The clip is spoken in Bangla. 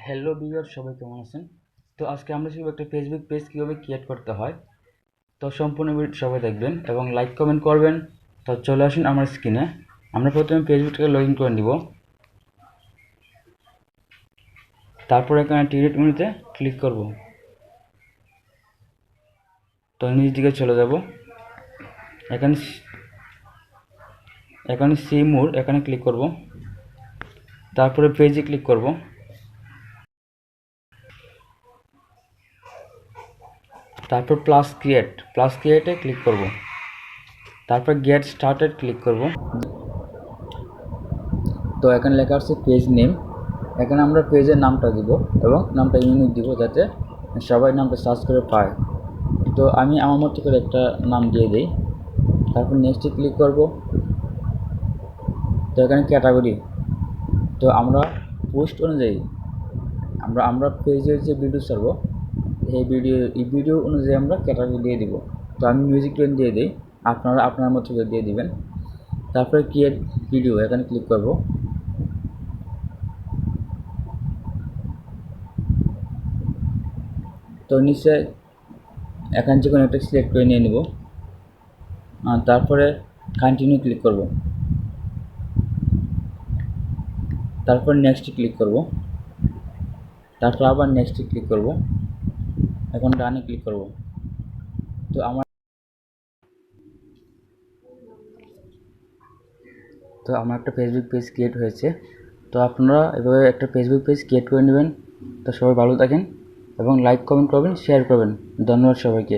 হ্যালো ভিউয়ার, সবাই কেমন আছেন? তো আজকে আমরা শিখব একটা ফেসবুক পেজ কীভাবে ক্রিয়েট করতে হয়। তো সম্পূর্ণ ভিডিও সবাই দেখবেন এবং লাইক কমেন্ট করবেন। তো চলে আসুন আমার স্ক্রিনে। আমরা প্রথমে ফেসবুকটাকে লগ ইন করে নিব। তারপর এখানে ডিলিট মেনুতে ক্লিক করব। তো নিচ দিকে চলে যাব। এখানে এখানে সি মোর এখানে ক্লিক করব। তারপরে পেজে ক্লিক করব। তারপর প্লাস ক্রিয়েটে ক্লিক করব। তারপর গেট স্টার্টেড ক্লিক করব। তো এখানে লেখা আছে পেজ নেম। এখানে আমরা পেজের নামটা দিব এবং নামটা ইউনিক দিব যাতে সবাই নামটা সার্চ করে পায়। তো আমি আমার মতো করে একটা নাম দিয়ে দিই। তারপর নেক্সটে ক্লিক করব। তো এখানে ক্যাটাগরি, তো আমরা পোস্ট অনুযায়ী আমরা পেজের যে ভিডিও ছাড়বো এই ভিডিও অনুযায়ী আমরা ক্যাটাগরি দিয়ে দিব। তো আমি মিউজিক পেন দিয়ে দিই, আপনারা আপনার মতো করে দিয়ে দিবেন। তারপরে ক্রিয়েট ভিডিও এখানে ক্লিক করব। তো নিচে এখানে যে কোনো একটা সিলেক্ট করে নিয়ে নেব। তারপরে কন্টিনিউ ক্লিক করব। তারপর নেক্সট ক্লিক করব। তারপর আবার নেক্সট ক্লিক করব। এখন ডানে ক্লিক করব। তো আমার একটা ফেসবুক পেজ ক্রিয়েট হয়েছে। তো আপনারা এভাবে একটা ফেসবুক পেজ ক্রিয়েট করে নেবেন। তো সবাই ভালো থাকেন এবং লাইক কমেন্ট করবেন, শেয়ার করবেন। ধন্যবাদ সবাইকে।